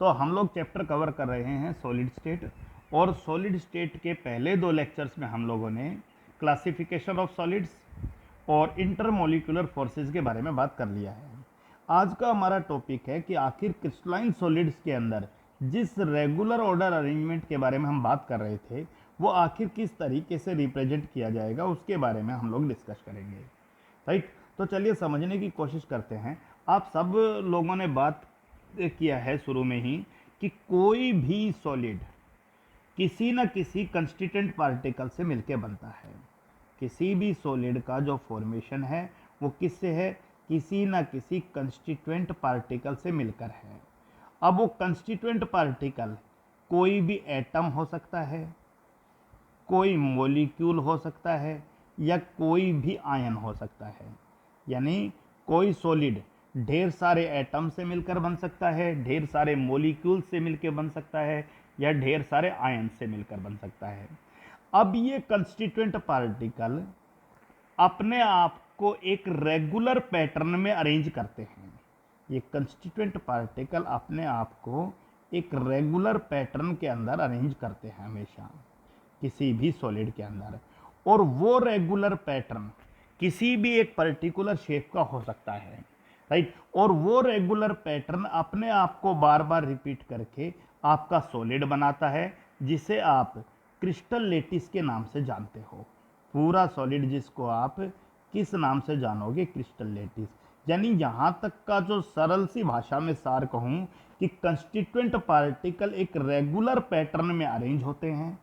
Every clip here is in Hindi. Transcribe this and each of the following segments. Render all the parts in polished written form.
तो हम लोग चैप्टर कवर कर रहे हैं सॉलिड स्टेट, और सॉलिड स्टेट के पहले 2 लेक्चर्स में हम लोगों ने क्लासिफिकेशन ऑफ सॉलिड्स और इंटरमोलिकुलर फोर्सेस के बारे में बात कर लिया है। आज का हमारा टॉपिक है कि आखिर क्रिस्टलाइन सॉलिड्स के अंदर जिस रेगुलर ऑर्डर अरेंजमेंट के बारे में हम बात कर रहे थे वो आखिर किस तरीके से रिप्रेजेंट किया जाएगा उसके बारे में हम लोग डिस्कस करेंगे। राइट, तो चलिए समझने की कोशिश करते हैं। आप सब लोगों ने बात किया है शुरू में ही कि कोई भी सॉलिड किसी न किसी कंस्टिट्यूएंट पार्टिकल से मिलकर बनता है। किसी भी सॉलिड का जो फॉर्मेशन है वो किससे है? किसी न किसी कंस्टिट्यूएंट पार्टिकल से मिलकर है। अब वो कंस्टिट्यूएंट पार्टिकल कोई भी एटम हो सकता है, कोई मॉलिक्यूल हो सकता है, या कोई भी आयन हो सकता है। यानी कोई सॉलिड ढेर सारे एटम से मिलकर बन सकता है, ढेर सारे मॉलिक्यूल से मिलकर बन सकता है, या ढेर सारे आयन से मिलकर बन सकता है। अब ये कंस्टिट्यूएंट पार्टिकल अपने आप को एक रेगुलर पैटर्न में अरेंज करते हैं। ये कंस्टिट्यूएंट पार्टिकल अपने आप को एक रेगुलर पैटर्न के अंदर अरेंज करते हैं हमेशा किसी भी सॉलिड के अंदर, और वो रेगुलर पैटर्न किसी भी एक पर्टिकुलर शेप का हो सकता है। राइट, और वो रेगुलर पैटर्न अपने आप को बार बार रिपीट करके आपका सॉलिड बनाता है, जिसे आप क्रिस्टल लेटिस के नाम से जानते हो। पूरा सॉलिड जिसको आप किस नाम से जानोगे? Crystal lattice. यानी यहाँ तक का जो सरल सी भाषा में सार कहूँ कि कंस्टिट्यूएंट पार्टिकल एक रेगुलर पैटर्न में अरेंज होते हैं।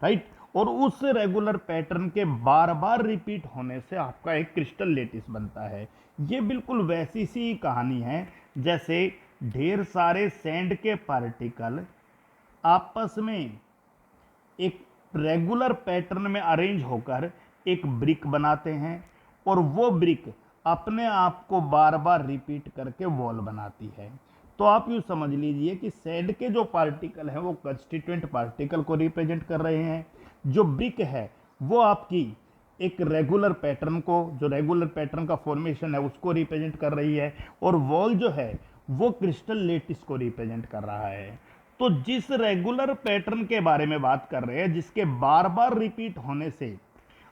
राइट, और उस रेगुलर पैटर्न के बार बार रिपीट होने से आपका एक क्रिस्टल लेटिस बनता है। ये बिल्कुल वैसी सी कहानी है जैसे ढेर सारे सैंड के पार्टिकल आपस में एक रेगुलर पैटर्न में अरेंज होकर एक ब्रिक बनाते हैं, और वो ब्रिक अपने आप को बार बार रिपीट करके वॉल बनाती है। तो आप यूँ समझ लीजिए कि सैंड के जो पार्टिकल हैं वो कंस्टिट्यूएंट पार्टिकल को रिप्रेजेंट कर रहे हैं, जो ब्रिक है वो आपकी एक रेगुलर पैटर्न को, जो रेगुलर पैटर्न का फॉर्मेशन है उसको रिप्रेजेंट कर रही है, और वॉल जो है वो क्रिस्टल लेटिस को रिप्रेजेंट कर रहा है। तो जिस रेगुलर पैटर्न के बारे में बात कर रहे हैं, जिसके बार बार रिपीट होने से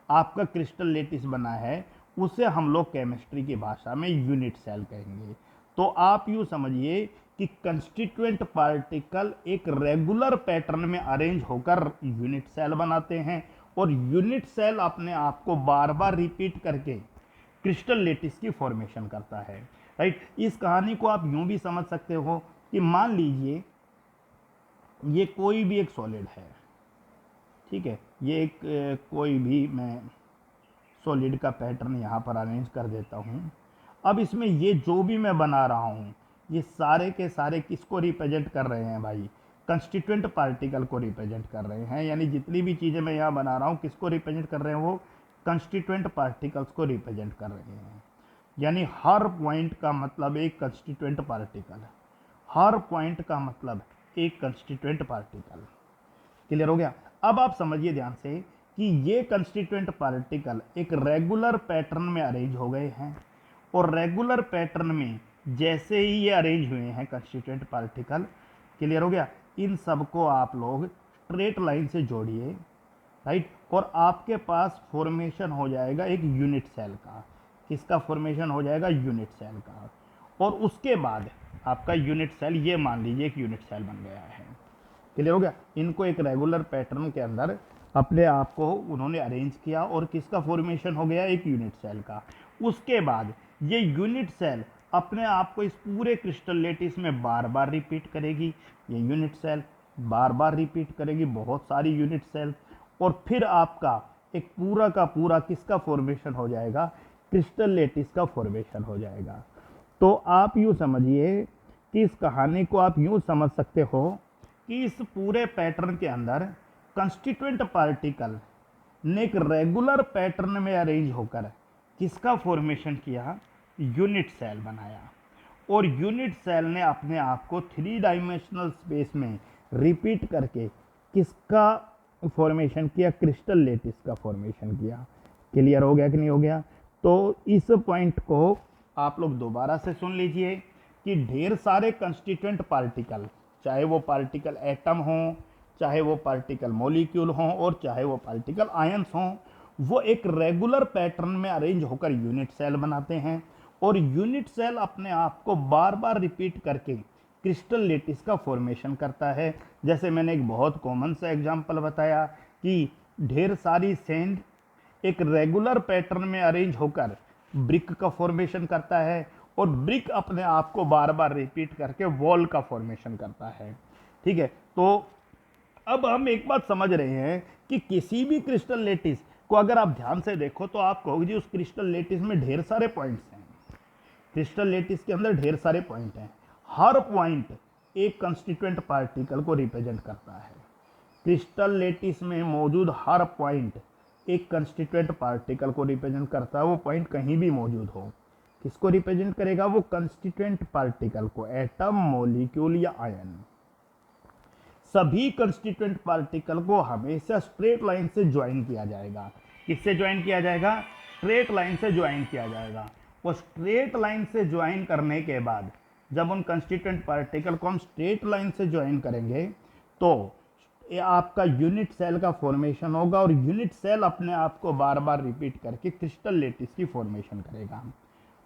आपका क्रिस्टल लेटिस बना है, उसे हम लोग केमिस्ट्री की भाषा में यूनिट सेल कहेंगे। तो आप यूँ समझिए कि कंस्टिट्यूएंट पार्टिकल एक रेगुलर पैटर्न में अरेंज होकर यूनिट सेल बनाते हैं, और यूनिट सेल अपने आप को बार बार रिपीट करके क्रिस्टल लेटिस की फॉर्मेशन करता है। राइट, इस कहानी को आप यूं भी समझ सकते हो कि मान लीजिए ये कोई भी एक सॉलिड है। ठीक है, ये एक कोई भी मैं सॉलिड का पैटर्न यहाँ पर अरेंज कर देता हूँ। अब इसमें ये जो भी मैं बना रहा हूँ ये सारे के सारे किसको रिप्रेजेंट कर रहे हैं भाई? कंस्टिट्यूएंट पार्टिकल को रिप्रेजेंट कर रहे हैं। यानी जितनी भी चीज़ें मैं यहाँ बना रहा हूँ किसको रिप्रेजेंट कर रहे हैं? वो कंस्टिट्यूएंट पार्टिकल्स को रिप्रेजेंट कर रहे हैं। यानी हर पॉइंट का मतलब एक कंस्टिट्यूएंट पार्टिकल, हर पॉइंट का मतलब एक कंस्टिट्यूएंट पार्टिकल। क्लियर हो गया? अब आप समझिए ध्यान से कि ये कंस्टिट्यूएंट पार्टिकल एक रेगुलर पैटर्न में अरेंज हो गए हैं, और रेगुलर पैटर्न में जैसे ही ये अरेंज हुए हैं कंस्टिट्यूएंट पार्टिकल, क्लियर हो गया, इन सबको आप लोग स्ट्रेट लाइन से जोड़िए। राइट, और आपके पास फॉर्मेशन हो जाएगा एक यूनिट सेल का। किसका फॉर्मेशन हो जाएगा? यूनिट सेल का। और उसके बाद आपका यूनिट सेल, ये मान लीजिए एक यूनिट सेल बन गया है। क्लियर हो गया? इनको एक रेगुलर पैटर्न के अंदर अपने आप को उन्होंने अरेंज किया, और किसका फॉर्मेशन हो गया? एक यूनिट सेल का। उसके बाद ये यूनिट सेल अपने आप को इस पूरे क्रिस्टल लेटिस में बार बार रिपीट करेगी। ये यूनिट सेल बार बार रिपीट करेगी, बहुत सारी यूनिट सेल, और फिर आपका एक पूरा का पूरा किसका फॉर्मेशन हो जाएगा? क्रिस्टल लेटिस का फॉर्मेशन हो जाएगा। तो आप यूँ समझिए कि इस कहानी को आप यूँ समझ सकते हो कि इस पूरे पैटर्न के अंदर कंस्टिट्यूएंट पार्टिकल ने एक रेगुलर पैटर्न में अरेंज होकर किसका फॉर्मेशन किया? यूनिट सेल बनाया, और यूनिट सेल ने अपने आप को 3 डायमेंशनल स्पेस में रिपीट करके किसका फॉर्मेशन किया? क्रिस्टल लेटिस का फॉर्मेशन किया। क्लियर हो गया कि नहीं हो गया? तो इस पॉइंट को आप लोग दोबारा से सुन लीजिए कि ढेर सारे कंस्टिट्यूएंट पार्टिकल चाहे वो पार्टिकल एटम हों, चाहे वो पार्टिकल मॉलिक्यूल हों और चाहे वो पार्टिकल आयंस हों, वो एक रेगुलर पैटर्न में अरेंज होकर यूनिट सेल बनाते हैं और यूनिट सेल अपने आप को बार बार रिपीट करके क्रिस्टल लेटिस का फॉर्मेशन करता है। जैसे मैंने एक बहुत कॉमन सा एग्जांपल बताया कि ढेर सारी सेंड एक रेगुलर पैटर्न में अरेंज होकर ब्रिक का फॉर्मेशन करता है और ब्रिक अपने आप को बार बार रिपीट करके वॉल का फॉर्मेशन करता है। ठीक है, तो अब हम एक बात समझ रहे हैं कि किसी भी क्रिस्टल लेटिस को अगर आप ध्यान से देखो तो आप कहोगे जी उस क्रिस्टल लेटिस में ढेर सारे पॉइंट्स हैं, क्रिस्टल लेटिस के अंदर ढेर सारे पॉइंट हैं, हर पॉइंट एक कंस्टिट्यूएंट पार्टिकल को रिप्रेजेंट करता है। क्रिस्टल लेटिस में मौजूद हर पॉइंट एक कंस्टिट्यूएंट पार्टिकल को रिप्रेजेंट करता है। वो पॉइंट कहीं भी मौजूद हो, किसको रिप्रेजेंट करेगा? वो कंस्टिट्यूएंट पार्टिकल को, एटम, मॉलिक्यूल या आयन। सभी कंस्टिट्यूएंट पार्टिकल को हमेशा स्ट्रेट लाइन से ज्वाइन किया जाएगा। किससे ज्वाइन किया जाएगा? स्ट्रेट लाइन से ज्वाइन किया जाएगा। वो स्ट्रेट लाइन से ज्वाइन करने के बाद जब उन कंस्टिट्यूएंट पार्टिकल को हम स्ट्रेट लाइन से ज्वाइन करेंगे तो ये आपका यूनिट सेल का फॉर्मेशन होगा और यूनिट सेल अपने आप को बार बार रिपीट करके क्रिस्टल लेटिस की फॉर्मेशन करेगा।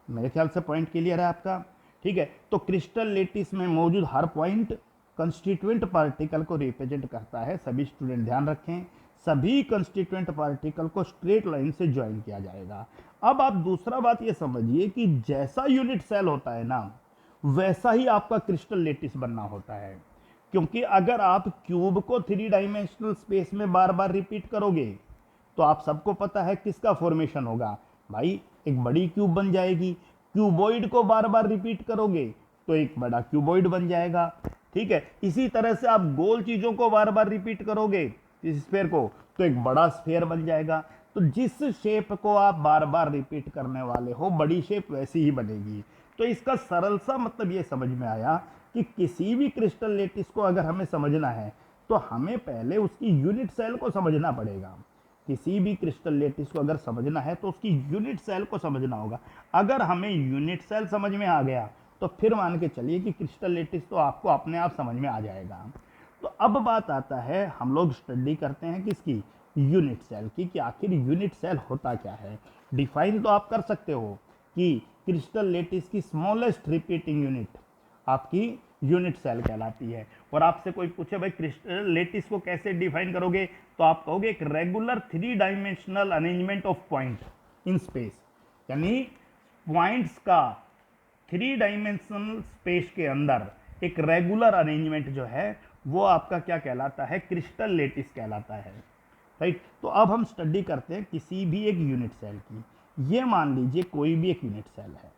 मेरे ख्याल से पॉइंट क्लियर है आपका? ठीक है, तो क्रिस्टल लेटिस में मौजूद हर पॉइंट कंस्टिट्यूएंट पार्टिकल को रिप्रेजेंट करता है। सभी स्टूडेंट ध्यान रखें, सभी कंस्टिट्यूएंट पार्टिकल को स्ट्रेट लाइन से ज्वाइन किया जाएगा। अब आप दूसरा बात ये समझिए कि जैसा यूनिट सेल होता है ना, वैसा ही आपका क्रिस्टल लेटिस बनना होता है। क्योंकि अगर आप क्यूब को 3 डायमेंशनल स्पेस में बार बार रिपीट करोगे तो आप सबको पता है किसका फॉर्मेशन होगा भाई, एक बड़ी क्यूब बन जाएगी। क्यूबॉइड को बार बार रिपीट करोगे तो एक बड़ा क्यूबॉइड बन जाएगा। ठीक है, इसी तरह से आप गोल चीजों को बार बार रिपीट करोगे इस स्फीयर को तो एक बड़ा स्फीयर बन जाएगा। तो जिस शेप को आप बार बार रिपीट करने वाले हो, बड़ी शेप वैसी ही बनेगी। तो इसका सरल सा मतलब ये समझ में आया कि किसी भी क्रिस्टल लेटिस को अगर हमें समझना है तो हमें पहले उसकी यूनिट सेल को समझना पड़ेगा। किसी भी क्रिस्टल लेटिस को अगर समझना है तो उसकी यूनिट सेल को समझना होगा। अगर हमें यूनिट सेल समझ में आ गया तो फिर मान के चलिए कि क्रिस्टल लेटिस तो आपको अपने आप समझ में आ जाएगा। तो अब बात आता है, हम लोग स्टडी करते हैं किसकी? यूनिट सेल की, कि आखिर यूनिट सेल होता क्या है। डिफाइन तो आप कर सकते हो कि क्रिस्टल लेटिस की स्मॉलेस्ट रिपीटिंग यूनिट आपकी यूनिट सेल कहलाती है। और आपसे कोई पूछे भाई क्रिस्टल लेटिस को कैसे डिफाइन करोगे, तो आप कहोगे एक regular 3 dimensional arrangement of point in space, यानी पॉइंट्स का 3 डायमेंशनल स्पेस के अंदर एक रेगुलर अरेंजमेंट जो है वो आपका क्या कहलाता है? क्रिस्टल लेटिस कहलाता है। राइट, तो अब हम स्टडी करते हैं किसी भी एक यूनिट सेल की। ये मान लीजिए कोई भी एक यूनिट सेल है।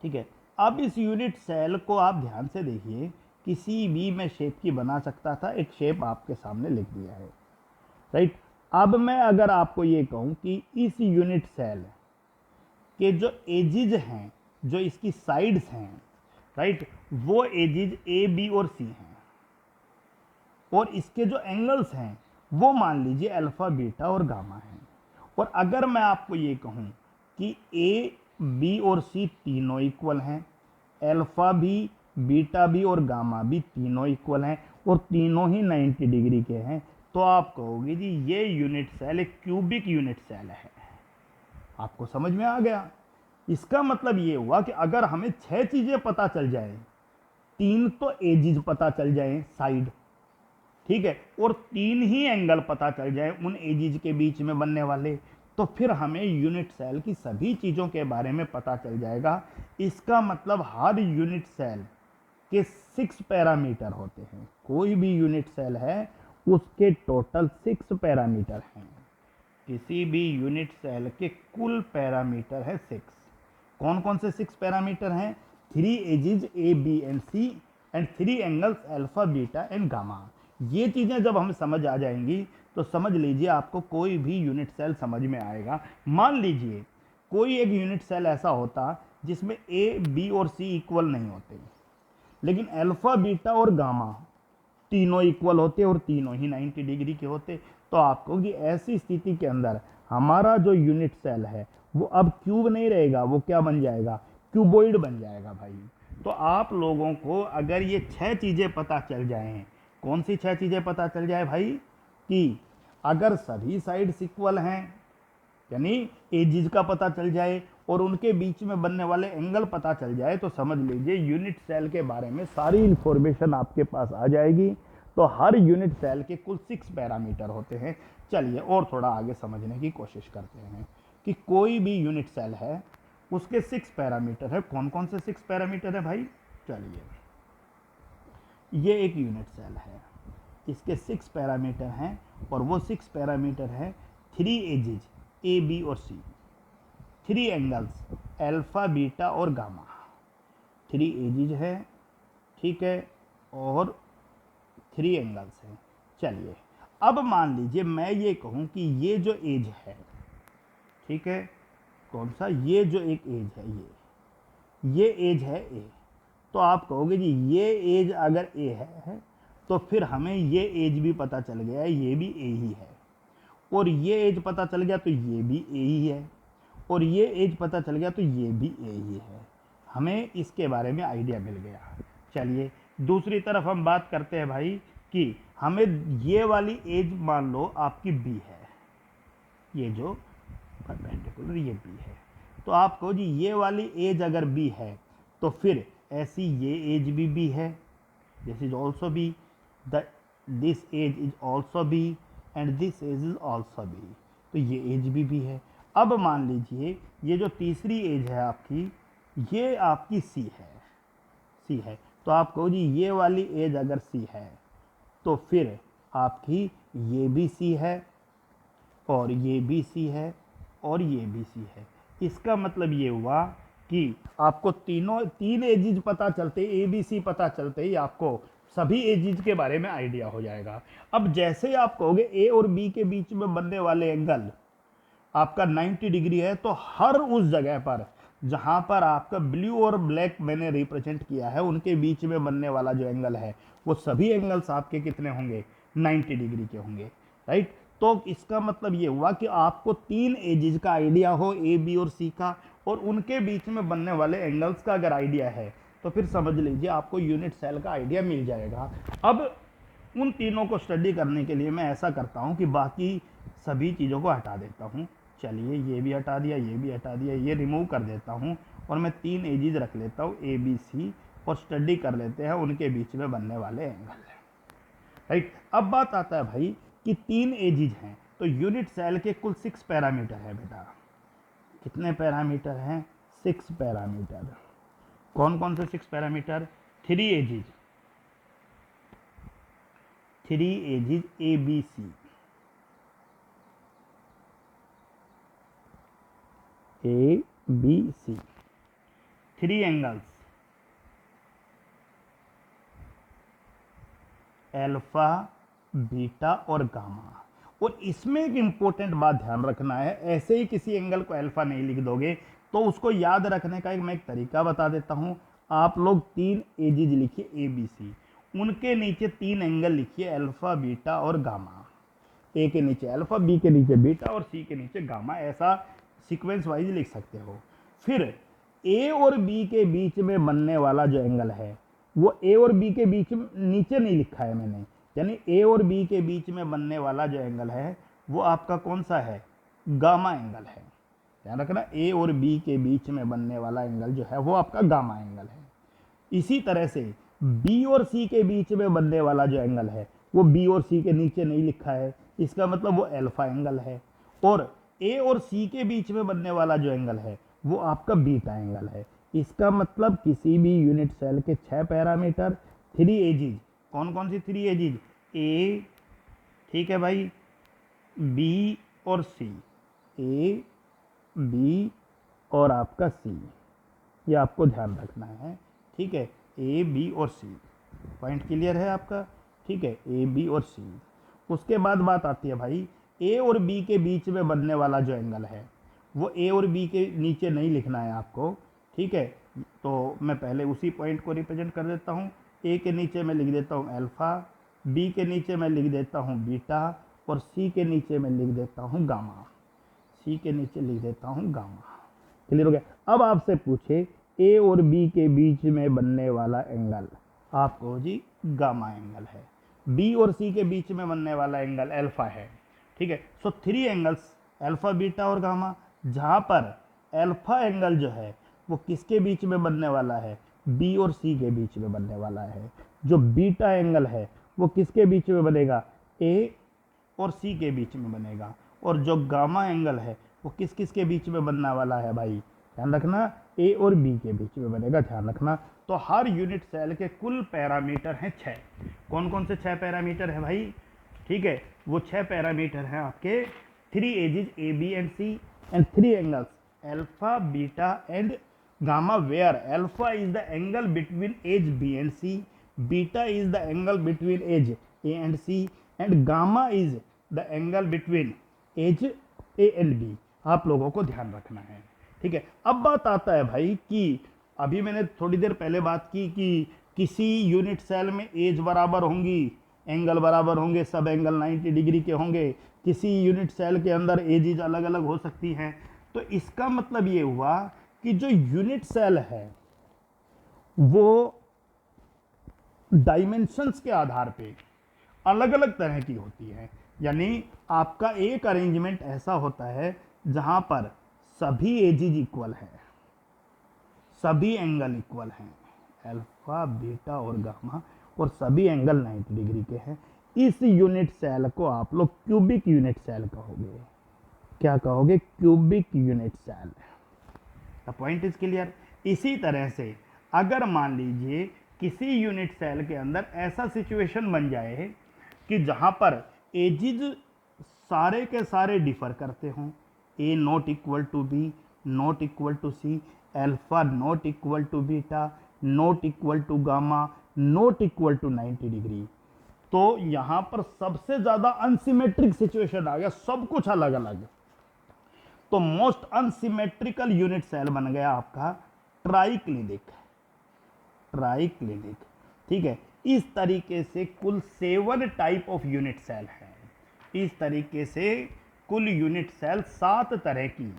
ठीक है, अब इस यूनिट सेल को आप ध्यान से देखिए, किसी भी मैं शेप की बना सकता था, एक शेप आपके सामने लिख दिया है। राइट, अब मैं अगर आपको ये कहूं कि इस यूनिट सेल के जो एजिज हैं, जो इसकी साइड्स हैं, राइट, वो एजिज ए, बी और सी हैं और इसके जो एंगल्स हैं वो मान लीजिए अल्फा, बीटा और गामा हैं। और अगर मैं आपको ये कहूं कि ए, बी और सी तीनों इक्वल हैं, अल्फा भी, बीटा भी और गामा भी तीनों इक्वल हैं और तीनों ही 90 डिग्री के हैं, तो आप कहोगे जी ये यूनिट सेल एक क्यूबिक यूनिट सेल है। आपको समझ में आ गया? इसका मतलब ये हुआ कि अगर हमें 6 चीजें पता चल जाए, 3 तो एजिज पता चल जाए साइड, ठीक है, और 3 ही एंगल पता चल जाए उन एजिज के बीच में बनने वाले, तो फिर हमें यूनिट सेल की सभी चीज़ों के बारे में पता चल जाएगा। इसका मतलब हर यूनिट सेल के 6 पैरामीटर होते हैं। कोई भी यूनिट सेल है उसके टोटल 6 पैरामीटर हैं। किसी भी यूनिट सेल के कुल पैरामीटर है 6। कौन कौन से 6 पैरामीटर हैं? 3 edges A, B and C and 3 angles alpha, beta and gamma. ये चीज़ें जब हमें समझ आ जाएंगी तो समझ लीजिए आपको कोई भी यूनिट सेल समझ में आएगा। मान लीजिए कोई एक यूनिट सेल ऐसा होता जिसमें ए, बी और सी इक्वल नहीं होते, लेकिन अल्फा, बीटा और गामा तीनों इक्वल होते और तीनों ही 90 डिग्री के होते, तो आपको कि ऐसी स्थिति के अंदर हमारा जो यूनिट सेल है वो अब क्यूब नहीं रहेगा, वो क्या बन जाएगा? क्यूबॉइड बन जाएगा भाई। तो आप लोगों को अगर ये 6 चीज़ें पता चल जाएं, कौन सी 6 चीज़ें पता चल जाए भाई, कि अगर सभी साइड्स इक्वल हैं, यानी एजिज का पता चल जाए और उनके बीच में बनने वाले एंगल पता चल जाए, तो समझ लीजिए यूनिट सेल के बारे में सारी इंफॉर्मेशन आपके पास आ जाएगी। तो हर यूनिट सेल के कुल 6 पैरामीटर होते हैं। चलिए और थोड़ा आगे समझने की कोशिश करते हैं कि कोई भी यूनिट सेल है उसके 6 पैरामीटर है। कौन कौन से 6 पैरामीटर है भाई? चलिए, ये एक यूनिट सेल है, इसके 6 पैरामीटर हैं और वो 6 पैरामीटर हैं 3 एजिज ए, बी और सी, 3 एंगल्स अल्फा, बीटा और गामा। 3 एजिज है, ठीक है, और 3 एंगल्स हैं। चलिए, अब मान लीजिए मैं ये कहूँ कि ये जो एज है, ठीक है, कौन सा, ये जो एक एज है, ये एज है ए, तो आप कहोगे जी ये एज अगर ए है तो फिर हमें ये एज भी पता चल गया, ये भी ए ही है, और ये एज पता चल गया तो ये भी ए ही है, और ये एज पता चल गया तो ये भी ए ही है। हमें इसके बारे में आइडिया मिल गया। चलिए दूसरी तरफ हम बात करते हैं भाई कि हमें ये वाली एज मान लो आपकी बी है, ये जो परपेंडिकुलर ये बी है, तो आप कहो जी ये वाली एज अगर बी है तो फिर ऐसी ये एज भी बी है, this is also B, this edge is also B and this edge is also B, तो ये एज भी बी है। अब मान लीजिए ये जो तीसरी एज है आपकी, ये आपकी सी है, सी है, तो आप कहो जी ये वाली एज अगर सी है तो फिर आपकी ये भी सी है और ये भी सी है और ये भी सी है। इसका मतलब ये हुआ कि आपको तीन एजिज पता चलते, ए बी सी पता चलते ही आपको सभी एजिज के बारे में आइडिया हो जाएगा। अब जैसे ही आप कहोगे ए और बी के बीच में बनने वाले एंगल आपका 90 डिग्री है, तो हर उस जगह पर जहां पर आपका ब्लू और ब्लैक मैंने रिप्रेजेंट किया है उनके बीच में बनने वाला जो एंगल है वो सभी एंगल्स आपके कितने होंगे? 90 डिग्री के होंगे, राइट। तो इसका मतलब ये हुआ कि आपको 3 एजिज का आइडिया हो, ए बी और सी का, और उनके बीच में बनने वाले एंगल्स का अगर आइडिया है तो फिर समझ लीजिए आपको यूनिट सेल का आइडिया मिल जाएगा। अब उन तीनों को स्टडी करने के लिए मैं ऐसा करता हूँ कि बाकी सभी चीज़ों को हटा देता हूँ। चलिए ये भी हटा दिया, ये भी हटा दिया, ये रिमूव कर देता हूँ और मैं 3 एजिज रख लेता हूँ ए बी सी, और स्टडी कर लेते हैं उनके बीच में बनने वाले एंगल, राइट। अब बात आता है भाई कि 3 एजिज हैं तो यूनिट सेल के कुल 6 पैरामीटर है बेटा। कितने पैरामीटर हैं? 6 पैरामीटर। कौन कौन से 6 parameter? 3 edges, 3 edges A B C, A B C, 3 angles alpha, beta और गामा। और इसमें एक इंपॉर्टेंट बात ध्यान रखना है, ऐसे ही किसी एंगल को अल्फा नहीं लिख दोगे, तो उसको याद रखने का मैं एक तरीका बता देता हूं। आप लोग 3 एजिज लिखिए ए बी सी, उनके नीचे 3 एंगल लिखिए अल्फा, बीटा और गामा। ए के नीचे अल्फा, बी के नीचे बीटा और सी के नीचे गामा, ऐसा सीक्वेंस वाइज लिख सकते हो। फिर ए और बी के बीच में बनने वाला जो एंगल है वो ए और बी के बीच में नीचे नहीं लिखा है मैंने, यानी ए और बी के बीच में बनने वाला जो एंगल है वो आपका कौन सा है? गामा एंगल है। ध्यान रखना, ए और बी के बीच में बनने वाला एंगल जो है वो आपका गामा एंगल है। इसी तरह से बी और सी के बीच में बनने वाला जो एंगल है वो बी और सी के नीचे नहीं लिखा है, इसका मतलब वो अल्फा एंगल है। और ए और सी के बीच में बनने वाला जो एंगल है वो आपका बीटा एंगल है। इसका मतलब किसी भी यूनिट सेल के 6 पैरामीटर, 3 एजिज। कौन कौन सी 3 एजिज? ए, ठीक है भाई, बी और सी, ए बी और आपका सी, ये आपको ध्यान रखना है, ठीक है। ए बी और सी, पॉइंट क्लियर है आपका, ठीक है, ए बी और सी। उसके बाद बात आती है भाई ए और बी के बीच में बनने वाला जो एंगल है वो ए और बी के नीचे नहीं लिखना है आपको, ठीक है। तो मैं पहले उसी पॉइंट को रिप्रेजेंट कर देता हूँ। ए के नीचे मैं लिख देता हूँ अल्फा, बी के नीचे मैं लिख देता हूँ बीटा और सी के नीचे मैं लिख देता हूँ गामा, सी के नीचे लिख देता हूँ गामा। क्लियर हो गया? अब आपसे पूछे ए और बी के बीच में बनने वाला एंगल आपको जी गामा एंगल है, बी और सी के बीच में बनने वाला एंगल अल्फा है। ठीक है, सो 3 एंगल्स अल्फा बीटा और गामा, जहाँ पर अल्फा एंगल जो है वो किसके बीच में बनने वाला है, बी और सी के बीच में बनने वाला है। जो बीटा एंगल है वो किसके बीच में बनेगा, ए और सी के बीच में बनेगा। और जो गामा एंगल है वो किस किस के बीच में बनने वाला है भाई, ध्यान रखना, ए और बी के बीच में बनेगा, ध्यान रखना। तो हर यूनिट सेल के कुल पैरामीटर हैं 6। कौन कौन से 6 पैरामीटर है भाई, ठीक है, वो 6 पैरामीटर हैं आपके 3 edges A B and C and 3 angles alpha beta and gamma, where alpha is the angle between edge B and C, beta is the angle between edge A and C and gamma is the angle between edge A and B. आप लोगों को ध्यान रखना है, ठीक है। अब बात आता है भाई कि अभी मैंने थोड़ी देर पहले बात की कि किसी यूनिट सेल में एज बराबर होंगी, एंगल बराबर होंगे, सब एंगल 90 डिग्री के होंगे, किसी यूनिट सेल के अंदर एजेज अलग अलग हो सकती हैं। तो इसका मतलब ये हुआ कि जो यूनिट सेल है वो डायमेंशंस के आधार पे अलग अलग तरह की होती है। यानी आपका एक अरेंजमेंट ऐसा होता है जहां पर सभी एजेज इक्वल है, सभी एंगल इक्वल हैं, अल्फा बीटा और गामा, और सभी एंगल 90 डिग्री के हैं। इस यूनिट सेल को आप लोग क्यूबिक यूनिट सेल कहोगे। क्या कहोगे, cubic unit cell. The point is clear. इसी तरह से अगर मान लीजिए किसी यूनिट सेल के अंदर ऐसा सिचुएशन बन जाए कि जहां पर एजेज सारे के सारे डिफर करते हों, A not equal to B, not equal to C, alpha not equal to beta, not equal to gamma, not equal to 90 degree, तो यहां पर सबसे ज्यादा अनसिमेट्रिक सिचुएशन आ गया, सब कुछ अलग अलग। तो मोस्ट अनसिमेट्रिकल यूनिट सेल बन गया आपका ट्राइक्लिनिक, ट्राइक्लिनिक, ठीक है। इस तरीके से कुल 7 टाइप ऑफ यूनिट सेल हैं। इस तरीके से कुल यूनिट सेल 7 तरह की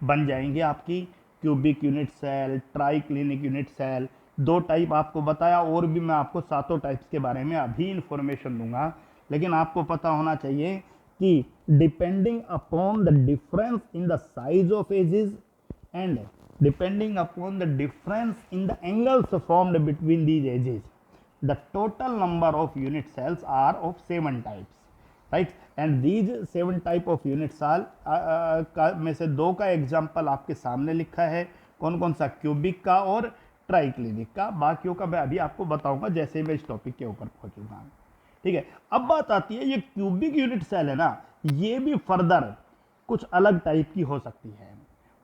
बन जाएंगे आपकी, cubic unit cell, triclinic unit cell. 2 type आपको बताया, और भी मैं आपको 7 टाइप्स के बारे में अभी इंफॉर्मेशन दूंगा, लेकिन आपको पता होना चाहिए कि depending upon the difference in the size of edges and depending upon the difference in the angles formed between these edges, the total number of unit cells are of 7 types, right? And these 7 type of unit cell में से 2 का एग्जाम्पल आपके सामने लिखा है, कौन कौन सा, क्यूबिक का और ट्राइक्लिनिक का। बाकियों का मैं अभी आपको बताऊंगा जैसे मैं इस टॉपिक के ऊपर पहुंचूंगा, ठीक है। अब बात आती है ये क्यूबिक यूनिट सेल है ना, ये भी फर्दर कुछ अलग टाइप की हो सकती है।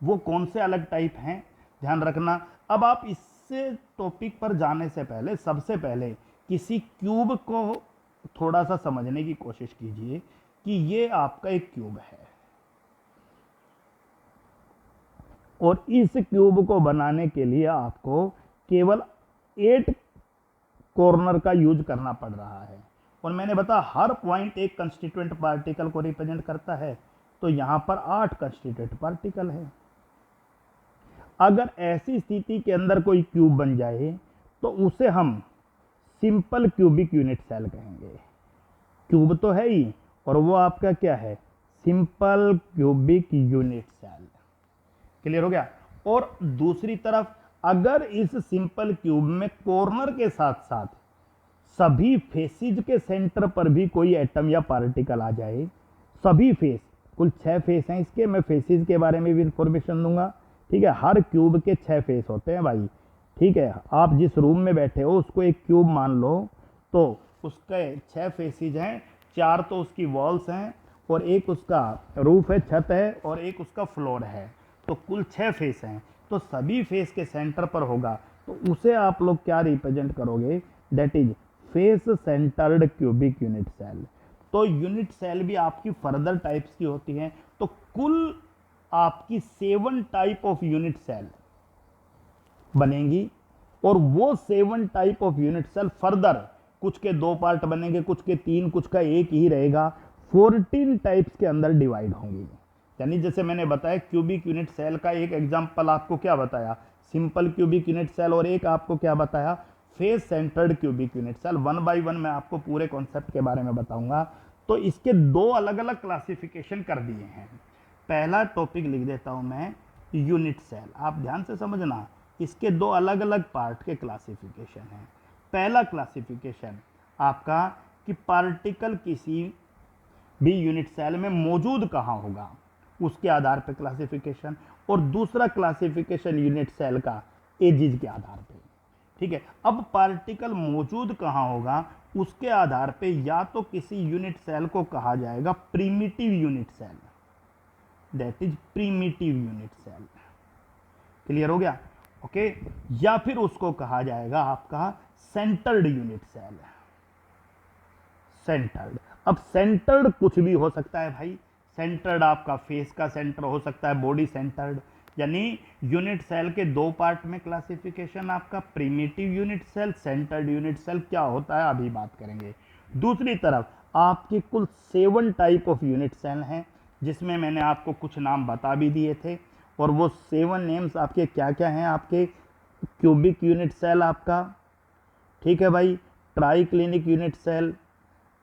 वो कौन से अलग टाइप हैं, ध्यान रखना। अब आप इस टॉपिक पर जाने से पहले सबसे पहले किसी क्यूब को थोड़ा सा समझने की कोशिश कीजिए कि ये आपका एक क्यूब है, और इस क्यूब को बनाने के लिए आपको केवल 8 कॉर्नर का यूज करना पड़ रहा है। और मैंने बताया हर पॉइंट एक कंस्टिट्यूएंट पार्टिकल को रिप्रेजेंट करता है, तो यहां पर 8 कंस्टिट्यूएंट पार्टिकल है। अगर ऐसी स्थिति के अंदर कोई क्यूब बन जाए तो उसे हम सिंपल क्यूबिक यूनिट सेल कहेंगे। क्यूब तो है ही, और वो आपका क्या है, simple cubic unit cell. Clear हो गया। और दूसरी तरफ अगर इस सिंपल क्यूब में कॉर्नर के साथ साथ सभी फेसिज के सेंटर पर भी कोई एटम या पार्टिकल आ जाए, सभी फेस, कुल 6 फेस हैं इसके, मैं फेसिज के बारे में भी इंफॉर्मेशन दूंगा, ठीक है। हर क्यूब के 6 फेस होते हैं भाई, ठीक है। आप जिस रूम में बैठे हो उसको एक क्यूब मान लो, तो उसके 6 फेसिज हैं, 4 तो उसकी वॉल्स हैं, और एक उसका रूफ है, छत है, और एक उसका फ्लोर है, तो कुल 6 फेस हैं। तो सभी फेस के सेंटर पर होगा, तो उसे आप लोग क्या रिप्रेजेंट करोगे, that is face centred cubic unit cell. तो यूनिट सेल भी आपकी फर्दर टाइप्स की होती हैं। तो कुल आपकी 7 टाइप ऑफ यूनिट सेल बनेंगी, और वो 7 type of unit cell further कुछ के 2 पार्ट बनेंगे, कुछ के 3, कुछ का 1 ही रहेगा, 14 टाइप्स के अंदर डिवाइड होंगी। यानी जैसे मैंने बताया क्यूबिक यूनिट सेल का एक एग्जांपल आपको क्या बताया, सिंपल क्यूबिक यूनिट सेल, और एक आपको क्या बताया, face centred cubic unit cell. One by one मैं आपको पूरे कॉन्सेप्ट के बारे में बताऊंगा। तो इसके दो अलग अलग क्लासिफिकेशन कर दिए हैं। पहला टॉपिक लिख देता हूं मैं, यूनिट सेल। आप ध्यान से समझना, इसके दो अलग अलग पार्ट के क्लासिफिकेशन हैं। पहला क्लासिफिकेशन आपका कि पार्टिकल किसी भी यूनिट सेल में मौजूद कहाँ होगा, उसके आधार पर क्लासिफिकेशन। और दूसरा क्लासिफिकेशन यूनिट सेल का एजिज के आधार पे। ठीक है, अब पार्टिकल मौजूद कहाँ होगा उसके आधार पे या तो किसी यूनिट सेल को कहा जाएगा primitive unit cell, that is primitive unit cell. Clear हो गया? ओके, या फिर उसको कहा जाएगा आपका सेंटर्ड यूनिट सेल। सेंटर्ड, अब सेंटर्ड कुछ भी हो सकता है भाई। सेंटर्ड आपका फेस का सेंटर हो सकता है, बॉडी सेंटर्ड। यानी यूनिट सेल के दो पार्ट में क्लासिफिकेशन आपका, primitive unit cell, centred unit cell क्या होता है अभी बात करेंगे। दूसरी तरफ आपकी कुल 7 टाइप ऑफ यूनिट सेल हैं, जिसमें मैंने आपको कुछ नाम बता भी दिए थे। और वो 7 नेम्स आपके क्या क्या हैं, आपके क्यूबिक यूनिट सेल आपका, ठीक है भाई, triclinic unit cell,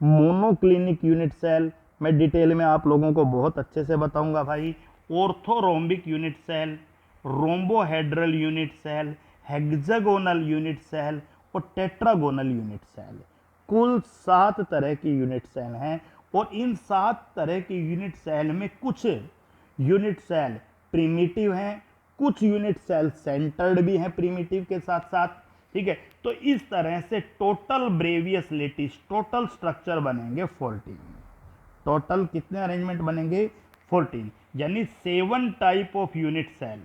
monoclinic unit cell, मैं डिटेल में आप लोगों को बहुत अच्छे से बताऊंगा भाई, orthorhombic unit cell, rhombohedral unit cell, hexagonal unit cell और टेट्रागोनल यूनिट सेल। कुल 7 तरह की यूनिट सेल हैं। और इन 7 तरह की यूनिट सेल में कुछ यूनिट सेल प्रीमिटिव हैं, कुछ यूनिट सेल सेंटर्ड भी हैं प्रीमिटिव के साथ साथ। ठीक है, तो इस तरह से total Bravais lattice, total structure बनेंगे 14। टोटल कितने अरेंजमेंट बनेंगे? 14। यानी 7 type of unit cell,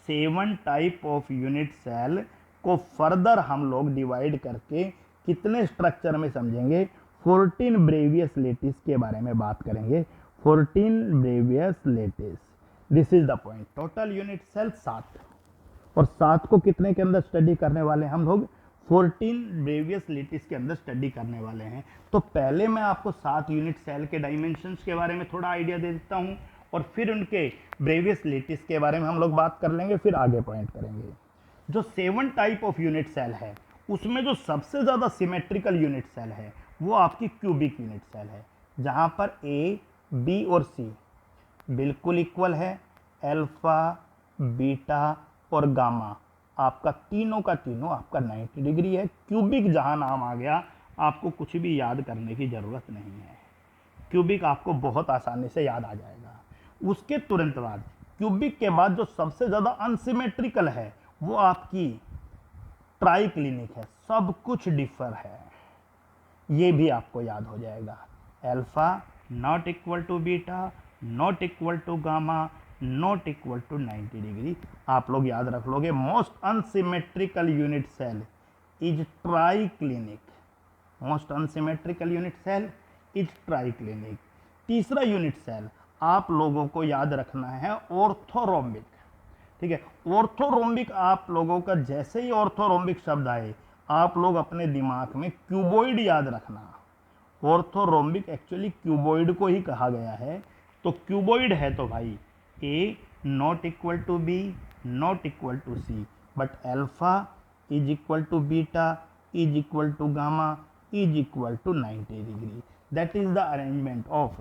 7 type of unit cell को फर्दर हम लोग डिवाइड करके कितने स्ट्रक्चर में समझेंगे? 14 ब्रेवियस लेटिस के बारे में बात करेंगे। 14 Bravais lattice, this is the point. Total unit cell 7, और 7 को कितने के अंदर स्टडी करने वाले हैं हम लोग? 14 ब्रेवियस लेटिस के अंदर स्टडी करने वाले हैं। तो पहले मैं आपको 7 यूनिट सेल के डायमेंशंस के बारे में थोड़ा आइडिया दे देता हूं, और फिर उनके ब्रेवियस लेटिस के बारे में हम लोग बात कर लेंगे, फिर आगे पॉइंट करेंगे। जो 7 टाइप ऑफ यूनिट सेल है, उसमें जो सबसे ज़्यादा सिमेट्रिकल यूनिट सेल है वो आपकी क्यूबिक यूनिट सेल है, जहाँ पर ए, बी और सी बिल्कुल इक्वल है। अल्फा, बीटा और गामा आपका तीनों का तीनों आपका 90 डिग्री है। क्यूबिक जहाँ नाम आ गया, आपको कुछ भी याद करने की ज़रूरत नहीं है। क्यूबिक आपको बहुत आसानी से याद आ जाएगा। उसके तुरंत बाद क्यूबिक के बाद जो सबसे ज़्यादा अनसिमेट्रिकल है वो आपकी ट्राइक्लिनिक है, सब कुछ डिफर है, ये भी आपको याद हो जाएगा। Alpha not equal to beta, not equal to gamma, not equal to 90 degree, आप लोग याद रख लोगे। Most unsymmetrical unit cell is triclinic, most unsymmetrical unit cell is triclinic. तीसरा यूनिट सेल आप लोगों को याद रखना है ऑर्थोरोम्बिक। ठीक है, ऑर्थोरोम्बिक आप लोगों का जैसे ही ऑर्थोरोम्बिक शब्द आए, आप लोग अपने दिमाग में क्यूबॉइड याद रखना। ऑर्थोरोम्बिक एक्चुअली क्यूबॉइड को ही कहा गया है। तो क्यूबॉइड है तो भाई A not equal to B, not equal to C, but alpha is equal to beta, is equal to gamma, is equal to 90 degree. That is the arrangement of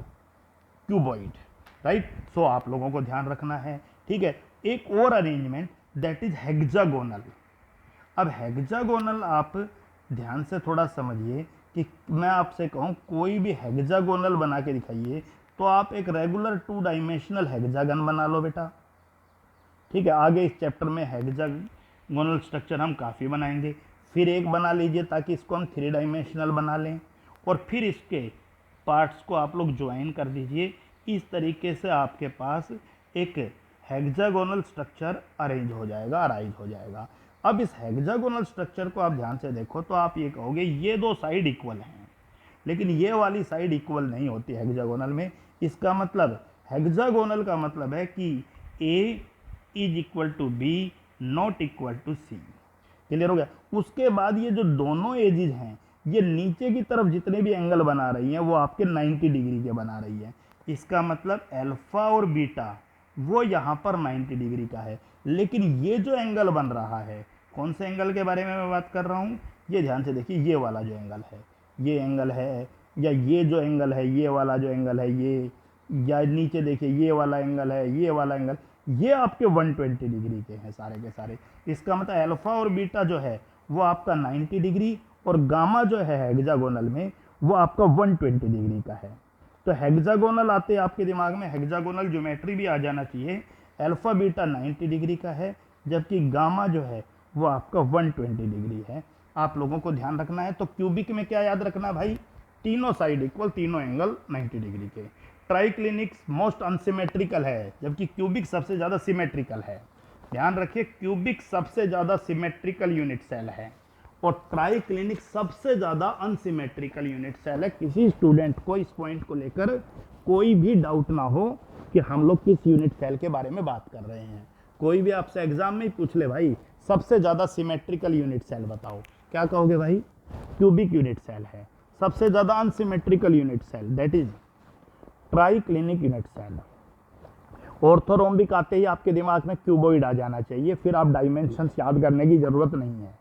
cuboid, right. So आप लोगों को ध्यान रखना है। ठीक है, एक और अरेंजमेंट दैट इज हेक्सागोनल। अब हेक्सागोनल आप ध्यान से थोड़ा समझिए कि मैं आपसे कहूँ कोई भी हेक्सागोनल बना के दिखाइए, तो आप एक रेगुलर 2 डायमेंशनल हेक्सागन बना लो बेटा। ठीक है, आगे इस चैप्टर में हेक्सागोनल स्ट्रक्चर हम काफ़ी बनाएंगे। फिर एक बना लीजिए ताकि इसको हम 3 डायमेंशनल बना लें, और फिर इसके पार्ट्स को आप लोग ज्वाइन कर दीजिए। इस तरीके से आपके पास एक हेक्सागोनल स्ट्रक्चर अरेंज हो जाएगा, अराइज हो जाएगा। अब इस हेक्सागोनल स्ट्रक्चर को आप ध्यान से देखो तो आप ये कहोगे ये दो साइड इक्वल हैं, लेकिन ये वाली साइड इक्वल नहीं होती हेक्सागोनल में। इसका मतलब हेक्सागोनल का मतलब है कि A is equal to B, not equal to C. Clear हो गया? उसके बाद ये जो दोनों एजेस हैं, ये नीचे की तरफ जितने भी एंगल बना रही हैं वो आपके 90 डिग्री के बना रही है। इसका मतलब अल्फा और बीटा वो यहाँ पर 90 डिग्री का है, लेकिन ये जो एंगल बन रहा है, कौन से एंगल के बारे में मैं बात कर रहा हूँ, ये ध्यान से देखिए, ये वाला जो एंगल है, ये एंगल है, या ये जो एंगल है, ये वाला जो एंगल है, ये, या नीचे देखिए ये वाला एंगल है, ये वाला एंगल, ये आपके 120 डिग्री के हैं सारे के सारे। इसका मतलब अल्फा और बीटा जो है वो आपका 90 डिग्री, और गामा जो है हेक्सागोनल में वो आपका 120 डिग्री का है। तो हेक्सागोनल आते आपके दिमाग में हेक्सागोनल ज्योमेट्री भी आ जाना चाहिए। अल्फा बीटा 90 डिग्री का है, जबकि गामा जो है वो आपका 120 डिग्री है। आप लोगों को ध्यान रखना है। तो क्यूबिक में क्या याद रखना भाई, तीनों साइड इक्वल, तीनों एंगल 90 डिग्री के। ट्राइक्लिनिक्स मोस्ट अनसिमेट्रिकल है, जबकि क्यूबिक सबसे ज़्यादा सिमेट्रिकल है। ध्यान रखिए, क्यूबिक सबसे ज़्यादा सिमेट्रिकल यूनिट सेल है और ट्राइक्लिनिक सबसे ज़्यादा अनसिमेट्रिकल यूनिट सेल है। किसी स्टूडेंट को इस पॉइंट को लेकर कोई भी डाउट ना हो कि हम लोग किस यूनिट सेल के बारे में बात कर रहे हैं। कोई भी आपसे एग्जाम में ही पूछ ले, भाई सबसे ज़्यादा सिमेट्रिकल यूनिट सेल बताओ, क्या कहोगे भाई, क्यूबिक यूनिट सेल है। सबसे ज़्यादा unsymmetrical unit cell that is triclinic unit cell. Orthorhombic आते ही आपके दिमाग में क्यूबोइड आ जाना चाहिए, फिर आप डायमेंशंस याद करने की जरूरत नहीं है,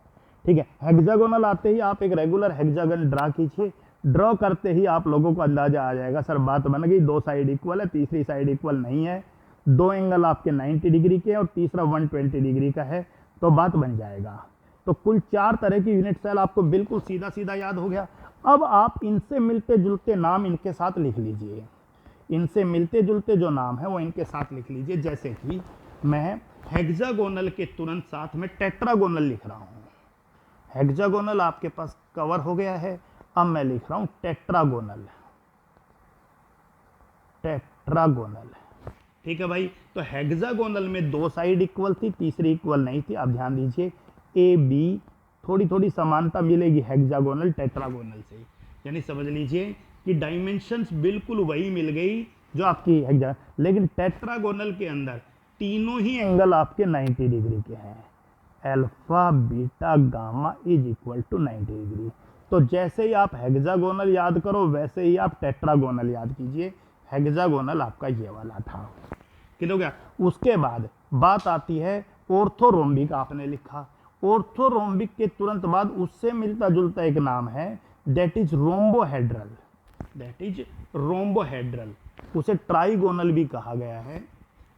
ठीक है। हेक्सागोनल आते ही आप एक रेगुलर हेक्सागन ड्रा कीजिए, ड्रॉ करते ही आप लोगों को अंदाजा आ जाएगा, सर बात बन गई, दो साइड इक्वल है, तीसरी साइड इक्वल नहीं है, दो एंगल आपके 90 डिग्री के और तीसरा 120 डिग्री का है, तो बात बन जाएगा। तो कुल 4 तरह की यूनिट सेल आपको बिल्कुल सीधा सीधा याद हो गया। अब आप इनसे मिलते जुलते नाम इनके साथ लिख लीजिए, इनसे मिलते जुलते जो नाम है वो इनके साथ लिख लीजिए। जैसे कि मैं हेक्सागोनल के तुरंत साथ में टेट्रागोनल लिख रहा हूँ। हेक्सागोनल आपके पास कवर हो गया है, अब मैं लिख रहा हूँ टेट्रागोनल, टेट्रागोनल, ठीक है भाई। तो हेक्सागोनल में दो साइड इक्वल थी, तीसरी इक्वल नहीं थी। आप ध्यान दीजिए, ए बी थोड़ी थोड़ी समानता मिलेगी हेक्सागोनल टेट्रागोनल से, यानी समझ लीजिए कि डायमेंशंस बिल्कुल वही मिल गई जो आपकी हेक्सा, लेकिन टेट्रागोनल के अंदर तीनों ही एंगल आपके 90 डिग्री के हैं। Alpha beta gamma is equal to 90 degree. तो जैसे ही आप हेक्सागोनल याद करो वैसे ही आप टेट्रागोनल याद कीजिए। हेक्सागोनल आपका ये वाला था, क्लियर हो गया। उसके बाद बात आती है ऑर्थोरोम्बिक, आपने लिखा। ऑर्थोरोम्बिक के तुरंत बाद उससे मिलता जुलता एक नाम है, that is rhombohedral, that is rhombohedral. उसे ट्राइगोनल भी कहा गया है,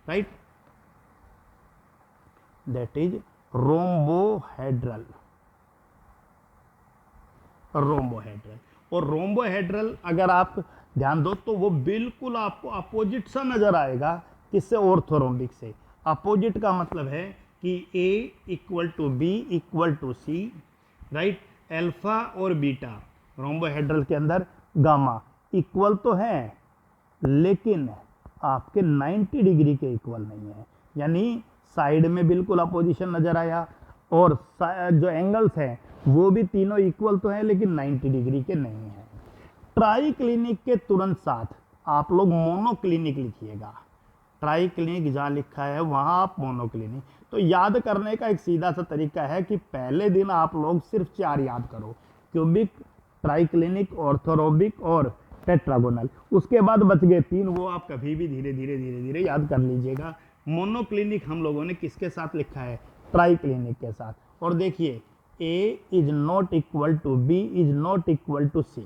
right, that is rhombohedral, rhombohedral. और रोम्बोहेड्रल अगर आप ध्यान दो तो वो बिल्कुल आपको अपोजिट सा नजर आएगा, किससे, ऑर्थोरोम्बिक से। अपोजिट का मतलब है कि A equal to B equal to C, right. Alpha और बीटा रोम्बोहेड्रल के अंदर गामा इक्वल तो है, लेकिन आपके 90 डिग्री के इक्वल नहीं है, यानी साइड में बिल्कुल अपोजिशन नजर आया। और जो एंगल्स हैं वो भी तीनों इक्वल तो है, लेकिन 90 डिग्री के नहीं है। ट्राइक्लिनिक के तुरंत साथ आप लोग मोनोक्लिनिक लिखिएगा। ट्राइक्लिनिक जहाँ लिखा है वहाँ आप मोनोक्लिनिक। तो याद करने का एक सीधा सा तरीका है कि पहले दिन आप लोग सिर्फ 4 याद करो, क्यूबिक, ट्राइक्लिनिक, ऑर्थोरोम्बिक और टेट्रागोनल। उसके बाद बच गए 3, वो आप कभी भी धीरे धीरे धीरे धीरे याद कर लीजिएगा। मोनोक्लिनिक हम लोगों ने किसके साथ लिखा है, ट्राइक्लिनिक के साथ। और देखिए A is not equal to B is not equal to C,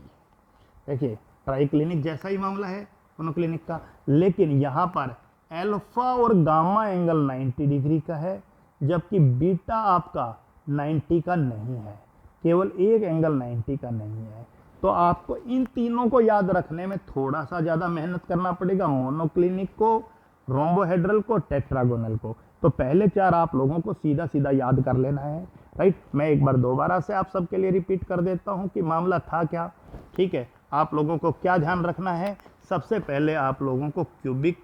देखिए ट्राइक्लिनिक जैसा ही मामला है मोनोक्लिनिक का, लेकिन यहाँ पर अल्फा और गामा एंगल 90 डिग्री का है, जबकि बीटा आपका 90 का नहीं है, केवल एक एंगल 90 का नहीं है। तो आपको इन तीनों को याद रखने में थोड़ा सा ज़्यादा मेहनत करना पड़ेगा, मोनोक्लिनिक को, रोम्बोहेड्रल को, टेट्रागोनल को। तो पहले 4 आप लोगों को सीधा सीधा याद कर लेना है, राइट। मैं एक बार दोबारा से आप सबके लिए रिपीट कर देता हूँ कि मामला था क्या, ठीक है। आप लोगों को क्या ध्यान रखना है, सबसे पहले आप लोगों को क्यूबिक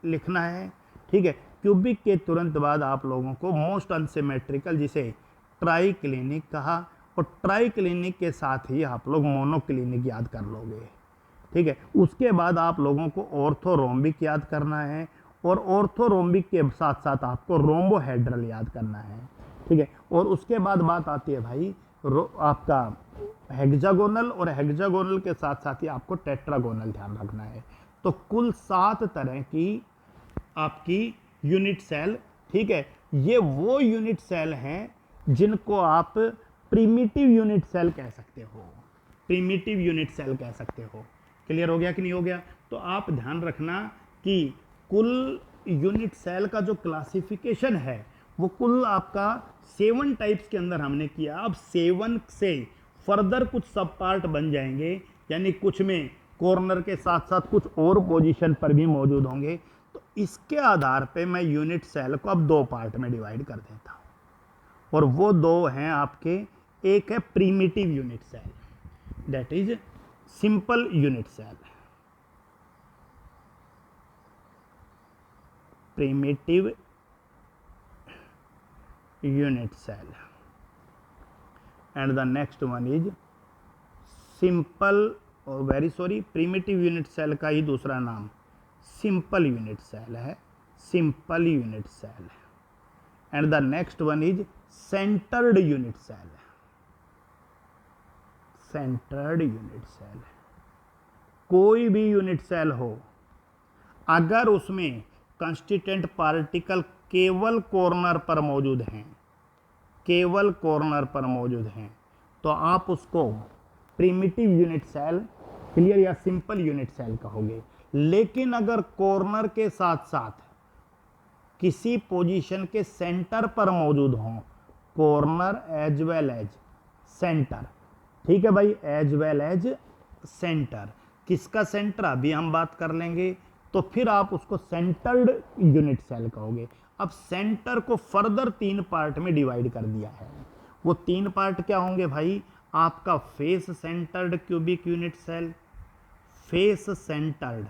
लिखना है, ठीक है। क्यूबिक के तुरंत बाद आप लोगों को मोस्ट अनसिमेट्रिकल, जिसे ट्राइक्लिनिक कहा, और ट्राइक्लिनिक के साथ ही आप लोग मोनोक्लिनिक याद कर लोगे, ठीक है। उसके बाद आप लोगों को ऑर्थोरोम्बिक याद करना है, और ऑर्थोरोम्बिक के साथ साथ आपको रोम्बोहेड्रल याद करना है, ठीक है। और उसके बाद बात आती है भाई आपका हेक्सागोनल, और हेक्सागोनल के साथ साथ ही आपको टेट्रागोनल ध्यान रखना है। तो कुल 7 तरह की आपकी यूनिट सेल ठीक है, ये वो यूनिट सेल हैं जिनको आप प्रिमिटिव यूनिट सेल कह सकते हो, प्रिमिटिव यूनिट सेल कह सकते हो। क्लियर हो गया कि नहीं हो गया? तो आप ध्यान रखना कि कुल यूनिट सेल का जो क्लासिफिकेशन है वो कुल आपका 7 टाइप्स के अंदर हमने किया। अब 7 से फर्दर कुछ सब पार्ट बन जाएंगे, यानी कुछ में कॉर्नर के साथ साथ कुछ और पोजीशन पर भी मौजूद होंगे। तो इसके आधार पे मैं यूनिट सेल को अब 2 पार्ट में डिवाइड कर देता हूँ, और वो 2 हैं आपके, एक है primitive unit cell, that is simple unit cell, primitive unit cell, and the next one is simple, और very sorry, primitive unit cell का ही दूसरा नाम सिंपल यूनिट सेल है, simple unit cell, and the next one is centered unit cell, centred unit cell. कोई भी यूनिट सेल हो, अगर उसमें कंस्टिट्यूएंट पार्टिकल केवल कॉर्नर पर मौजूद हैं, केवल कॉर्नर पर मौजूद हैं, तो आप उसको प्रिमिटिव यूनिट सेल, क्लियर, या सिंपल यूनिट सेल कहोगे। लेकिन अगर कॉर्नर के साथ साथ किसी पोजीशन के सेंटर पर मौजूद हों, corner as well as centre, ठीक है भाई, एज वेल एज सेंटर, किसका सेंटर अभी हम बात कर लेंगे, तो फिर आप उसको सेंटर्ड यूनिट सेल कहोगे। अब सेंटर को फर्दर 3 पार्ट में डिवाइड कर दिया है। वो 3 पार्ट क्या होंगे भाई? आपका face centred cubic unit cell, face centred,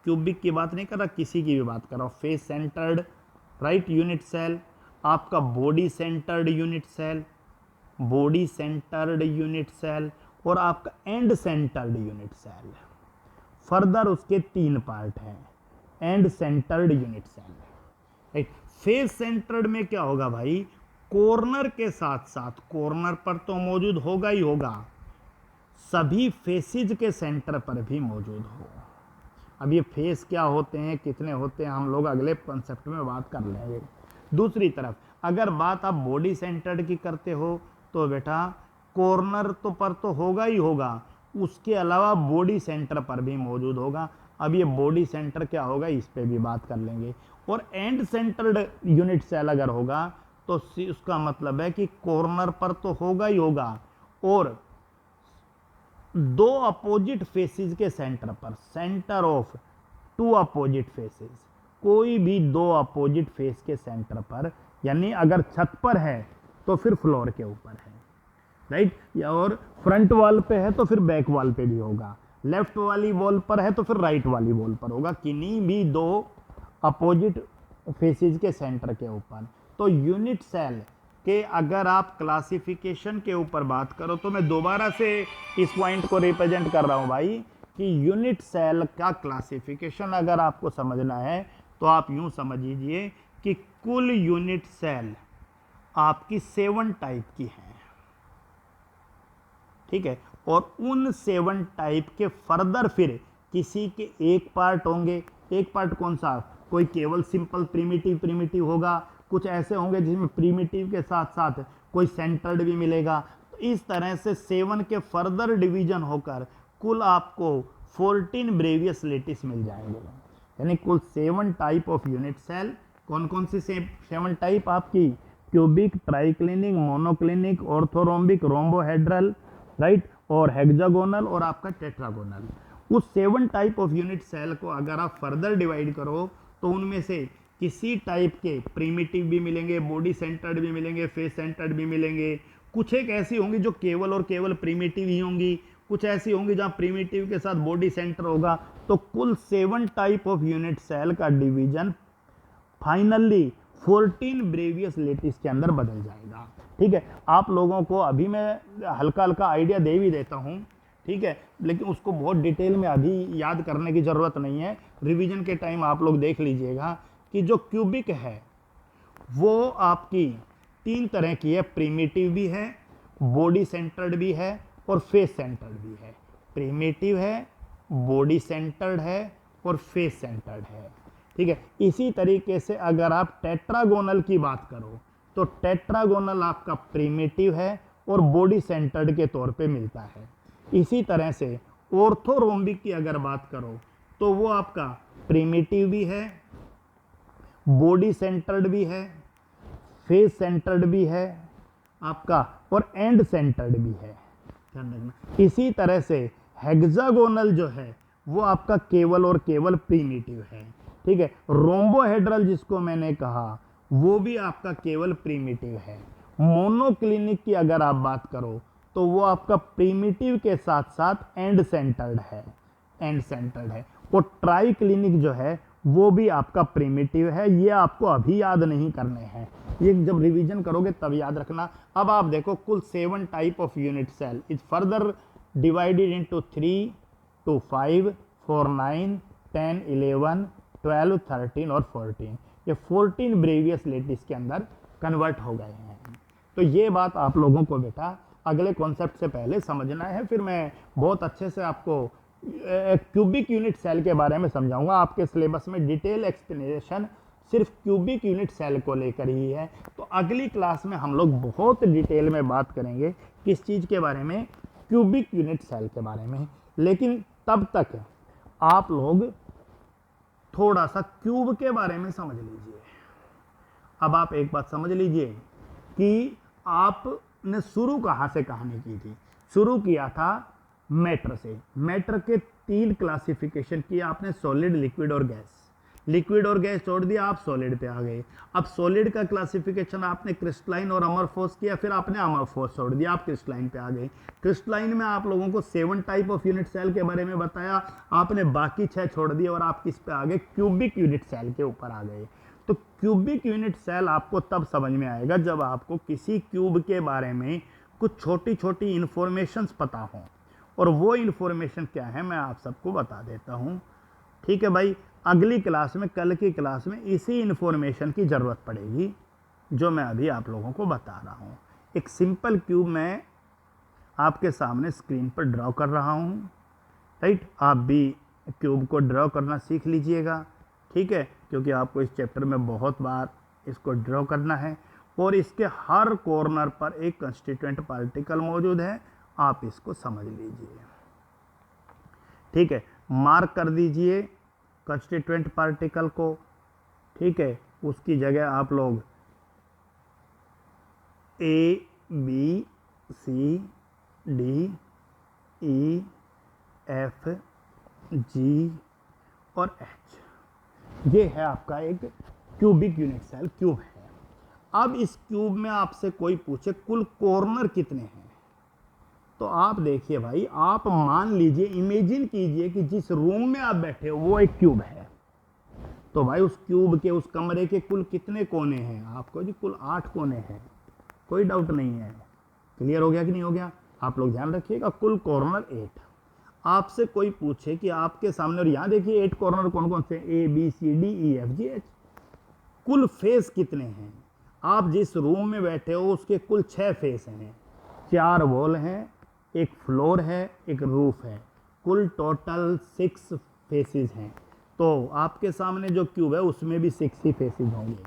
cubic की बात नहीं कर रहा, किसी की भी बात कर रहा हूँ, face centered right unit cell, आपका body centered unit cell, body centered unit cell, और आपका end centered unit cell. Further उसके 3 पार्ट हैं, end centered unit cell, right. Face centered में क्या होगा भाई? कॉर्नर के साथ साथ, कॉर्नर पर तो मौजूद होगा ही होगा, सभी फेसेज के सेंटर पर भी मौजूद हो। अब ये फेस क्या होते हैं, कितने होते हैं, हम लोग अगले कॉन्सेप्ट में बात कर लेंगे। दूसरी तरफ अगर बात आप बॉडी सेंटर्ड की करते हो, तो बेटा कॉर्नर तो पर तो होगा ही होगा, उसके अलावा बॉडी सेंटर पर भी मौजूद होगा। अब ये बॉडी सेंटर क्या होगा, इस पे भी बात कर लेंगे। और एंड सेंटर्ड यूनिट सेल अगर होगा, तो उसका मतलब है कि कॉर्नर पर तो होगा ही होगा, और 2 अपोजिट फेसेस के सेंटर पर, सेंटर ऑफ 2 अपोजिट फेसेस, कोई भी 2 अपोजिट फेस के सेंटर पर, यानी अगर छत पर है तो फिर फ्लोर के ऊपर है, राइट, या और फ्रंट वॉल पे है तो फिर बैक वॉल पे भी होगा, लेफ्ट वाली वॉल पर है तो फिर राइट वाली वॉल पर होगा, किन्हीं भी 2 अपोजिट फेसेस के सेंटर के ऊपर। तो यूनिट सेल के अगर आप क्लासिफिकेशन के ऊपर बात करो, तो मैं दोबारा से इस पॉइंट को रिप्रेजेंट कर रहा हूं भाई कि यूनिट सेल का क्लासिफिकेशन अगर आपको समझना है तो आप यूं समझ लीजिए कि कुल यूनिट सेल आपकी 7 टाइप की हैं, ठीक है, और उन 7 टाइप के फर्दर फिर किसी के एक पार्ट होंगे। एक पार्ट कौन सा? कोई केवल सिंपल प्रिमिटिव होगा, कुछ ऐसे होंगे जिसमें प्रिमिटिव के साथ साथ कोई सेंटर्ड भी मिलेगा। तो इस तरह से 7 के फर्दर डिवीजन होकर कुल आपको 14 ब्रेवियस लेटिस मिल जाएंगे, यानी कुल 7 टाइप ऑफ यूनिट सेल। कौन कौन सी 7 टाइप आपकी? Cubic, triclinic, monoclinic, orthorhombic, rhombohedral, right, और हेक्सागोनल, और आपका टेट्रागोनल। उस 7 टाइप ऑफ यूनिट सेल को अगर आप फर्दर डिवाइड करो, तो उनमें से किसी टाइप के प्रिमिटिव भी मिलेंगे, बॉडी सेंटर्ड भी मिलेंगे, फेस सेंटर्ड भी मिलेंगे। कुछ एक ऐसी होंगी जो केवल और केवल प्रिमिटिव ही होंगी, कुछ ऐसी होंगी जहां प्रिमिटिव के साथ बॉडी सेंटर होगा। तो कुल 7 टाइप ऑफ यूनिट सेल का डिवीजन फाइनली 14 ब्रेवियस लेटिस के अंदर बदल जाएगा, ठीक है। आप लोगों को अभी मैं हल्का हल्का आइडिया दे भी देता हूं, ठीक है, लेकिन उसको बहुत डिटेल में अभी याद करने की ज़रूरत नहीं है। रिवीजन के टाइम आप लोग देख लीजिएगा कि जो क्यूबिक है वो आपकी 3 तरह की है, प्रिमिटिव भी है, बॉडी सेंटर्ड भी है, और फेस सेंटर्ड भी है। प्रिमिटिव है, बॉडी सेंटर्ड है, और फेस सेंटर्ड है। ठीक है। इसी तरीके से अगर आप टेट्रागोनल की बात करो तो टेट्रागोनल आपका प्रिमिटिव है और बॉडी सेंटर्ड के तौर पे मिलता है। इसी तरह से ऑर्थोरोम्बिक की अगर बात करो तो वो आपका प्रिमिटिव भी है, बॉडी सेंटर्ड भी है, फेस सेंटर्ड भी है आपका, और एंड सेंटर्ड भी है, ध्यान रखना। इसी तरह से हेक्सागोनल जो है वो आपका केवल और केवल प्रिमिटिव है, ठीक है। रोम्बोहेड्रल जिसको मैंने कहा वो भी आपका केवल प्रिमिटिव है। मोनोक्लिनिक की अगर आप बात करो तो वो आपका प्रिमिटिव के साथ साथ एंड सेंटर्ड है, एंड सेंटर्ड है। और ट्राइक्लिनिक जो है वो भी आपका प्रिमिटिव है। ये आपको अभी याद नहीं करने हैं, ये जब रिवीजन करोगे तब याद रखना। अब आप देखो कुल 7 type of unit cell is further divided into 3 to 5 4 9 10 11 12 13 और 14, ये 14 ब्रेवियस लेटिस के अंदर कन्वर्ट हो गए हैं। तो ये बात आप लोगों को बेटा अगले कॉन्सेप्ट से पहले समझना है, फिर मैं बहुत अच्छे से आपको क्यूबिक यूनिट सेल के बारे में समझाऊंगा। आपके सिलेबस में डिटेल एक्सप्लेनेशन सिर्फ क्यूबिक यूनिट सेल को लेकर ही है। तो अगली क्लास में हम लोग बहुत डिटेल में बात करेंगे किस चीज़ के बारे में, क्यूबिक यूनिट सेल के बारे में। लेकिन तब तक आप लोग थोड़ा सा क्यूब के बारे में समझ लीजिए। अब आप एक बात समझ लीजिए कि आपने शुरू कहाँ से कहानी की थी। शुरू किया था मैटर से। मैटर के 3 क्लासिफिकेशन किया आपने, सॉलिड, लिक्विड और गैस। लिक्विड और गैस छोड़ दिया, आप सॉलिड पे आ गए। अब सॉलिड का क्लासिफिकेशन आपने क्रिस्टलाइन और अमरफोस किया, फिर आपने अमरफोस छोड़ दिया, आप क्रिस्टलाइन पे आ गए। क्रिस्टलाइन में आप लोगों को 7 टाइप ऑफ यूनिट सेल के बारे में बताया, आपने बाकी 6 छोड़ दिए और आप किस पे आ गए, क्यूबिक यूनिट सेल के ऊपर आ गए। तो क्यूबिक यूनिट सेल आपको तब समझ में आएगा जब आपको किसी क्यूब के बारे में कुछ छोटी छोटी इंफॉर्मेशंस पता हो, और वो इंफॉर्मेशन क्या है मैं आप सबको बता देता हूँ, ठीक है भाई। अगली क्लास में, कल की क्लास में इसी इंफॉर्मेशन की ज़रूरत पड़ेगी जो मैं अभी आप लोगों को बता रहा हूँ। एक सिंपल क्यूब मैं आपके सामने स्क्रीन पर ड्रॉ कर रहा हूँ, राइट। आप भी क्यूब को ड्रॉ करना सीख लीजिएगा, ठीक है, क्योंकि आपको इस चैप्टर में बहुत बार इसको ड्रॉ करना है। और इसके हर कॉर्नर पर एक कंस्टिट्यूएंट पार्टिकल मौजूद है, आप इसको समझ लीजिए, ठीक है। मार्क कर दीजिए कंस्टिट्यूएंट पार्टिकल को, ठीक है। उसकी जगह आप लोग A B C D E F G और H, ये है आपका एक क्यूबिक यूनिट सेल क्यूब है। अब इस क्यूब में आपसे कोई पूछे कुल कॉर्नर कितने हैं, तो आप देखिए भाई, आप मान लीजिए, इमेजिन कीजिए कि जिस रूम में आप बैठे हो वो एक क्यूब है। तो भाई उस क्यूब के, उस कमरे के कुल कितने कोने हैं, आपको जी कुल 8 कोने हैं, कोई डाउट नहीं है। क्लियर हो गया कि नहीं हो गया, आप लोग ध्यान रखिएगा, कुल कॉर्नर 8। आपसे कोई पूछे कि आपके सामने, और यहाँ देखिए 8 कॉर्नर कौन कौन से, A B C D E F G H, कुल फेस कितने हैं। आप जिस रूम में बैठे हो उसके कुल 6 फेस हैं, 4 वॉल हैं, एक फ्लोर है, एक रूफ है, कुल टोटल 6 फेसेस हैं। तो आपके सामने जो क्यूब है उसमें भी 6 ही फेसेस होंगे।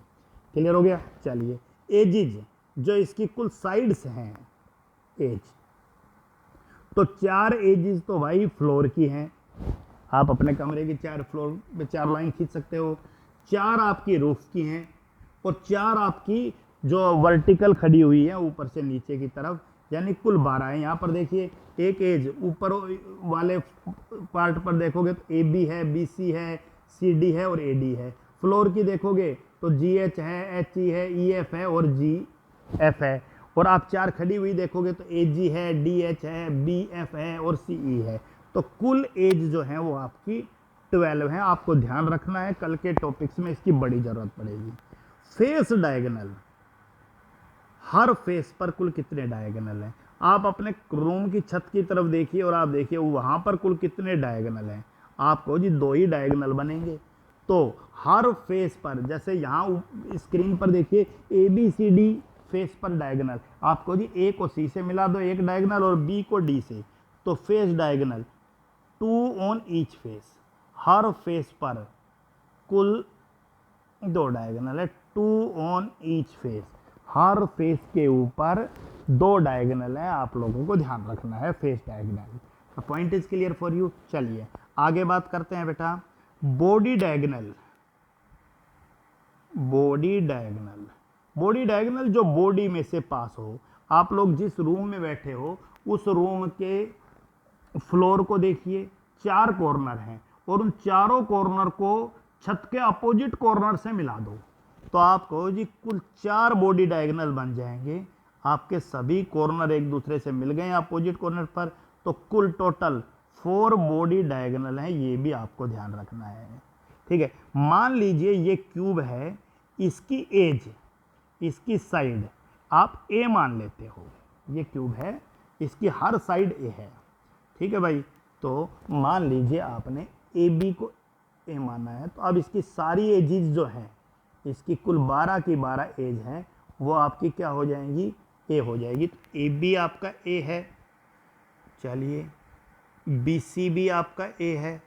क्लियर हो गया। चलिए, एजिज जो इसकी कुल साइड्स हैं, एज, तो 4 एजिज तो भाई फ्लोर की हैं, आप अपने कमरे की 4 फ्लोर पे 4 लाइन खींच सकते हो। 4 आपकी रूफ की हैं, और 4 आपकी जो वर्टिकल खड़ी हुई है ऊपर से नीचे की तरफ, यानी कुल 12 है। यहाँ पर देखिए एक एज ऊपर वाले पार्ट पर देखोगे तो AB है, BC है, CD है और AD है। फ्लोर की देखोगे तो GH है, HE है, EF है और GF है। और आप 4 खड़ी हुई देखोगे तो AG है, DH है, BF है और CE है। तो कुल एज जो है वो आपकी 12 है। आपको ध्यान रखना है, कल के टॉपिक्स में इसकी बड़ी ज़रूरत पड़ेगी। फेस डायगोनल, हर फेस पर कुल कितने डायगोनल हैं। आप अपने रूम की छत की तरफ देखिए और आप देखिए वहाँ पर कुल कितने डायगोनल हैं। आपको जी 2 ही डायगोनल बनेंगे। तो हर फेस पर, जैसे यहाँ स्क्रीन पर देखिए ABCD फेस पर डायगोनल, आपको जी A को C से मिला दो एक डायगोनल और B को D से, तो face diagonal 2 on each face. Her face पर कुल दो डायगोनल है, 2 on each face, her face के ऊपर 2 डायगोनल है, आप लोगों को ध्यान रखना है face diagonal. Point is clear for you. चलिए आगे बात करते हैं बेटा, body diagonal. Body diagonal, body diagonal जो बॉडी में से पास हो। आप लोग जिस रूम में बैठे हो उस रूम के फ्लोर को देखिए, 4 कॉर्नर हैं और उन चारों कॉर्नर को छत के अपोजिट कॉर्नर से मिला दो, तो आपको जी कुल 4 बॉडी डायगोनल बन जाएंगे। आपके सभी कॉर्नर एक दूसरे से मिल गए अपोजिट कॉर्नर पर, तो कुल टोटल 4 बॉडी डायगोनल हैं, ये भी आपको ध्यान रखना है। ठीक है, मान लीजिए ये क्यूब है, इसकी एज, इसकी साइड आप ए मान लेते हो, ये क्यूब है, इसकी हर साइड ए है। ठीक है भाई, तो मान लीजिए आपने ए बी को ए माना है, तो अब इसकी सारी एजेस जो हैं, इसकी कुल 12 की 12 एज हैं, वो आपकी क्या हो जाएंगी, ए हो जाएगी। तो ए बी आपका ए है, चलिए बी सी भी आपका ए है,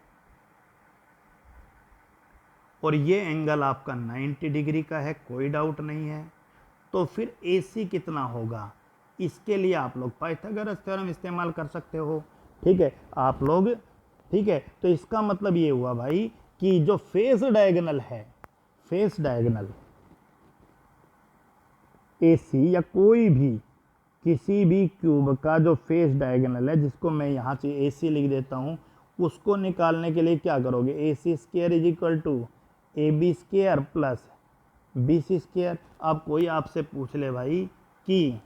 और ये एंगल आपका 90 डिग्री का है, कोई डाउट नहीं है। तो फिर ए सी कितना होगा, इसके लिए आप लोग पाइथागोरस थ्योरम इस्तेमाल कर सकते हो। ठीक है आप लोग, ठीक है, तो इसका मतलब ये हुआ भाई कि जो फेस डायगोनल है, फेस डायगोनल एसी या कोई भी किसी भी क्यूब का जो फेस डायगोनल है, जिसको मैं यहाँ से एसी लिख देता हूँ, उसको निकालने के लिए क्या करोगे, A C square is equal to A B square plus B C square. अब कोई आपसे पूछ ले भाई कि